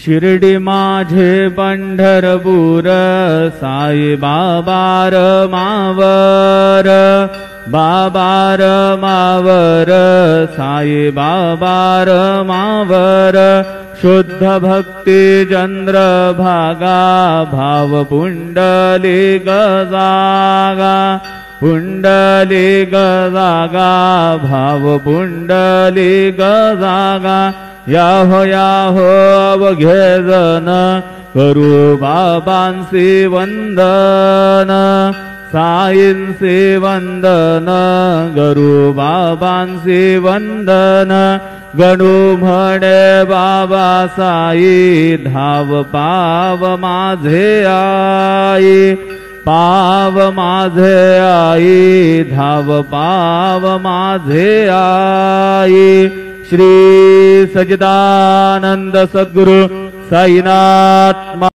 शिर्डी माझे पंढरपूर साई बाबार मावर बाबार मावर साई बाबार मावर शुद्ध भक्ती चंद्र भागा भाव पुंडली गजागा पुंडली गजागा भाव पुंडली गजागा याहो अवघे जन करू बाबांसी वंदन साईंसी वंदन करू बाबांसी वंदन गणू म्हणे बाबा साई धाव पाव माझे आई पाव माझे आई धाव पाव माझे आई श्री सच्चिदानंद सद्गुरु साईनाथ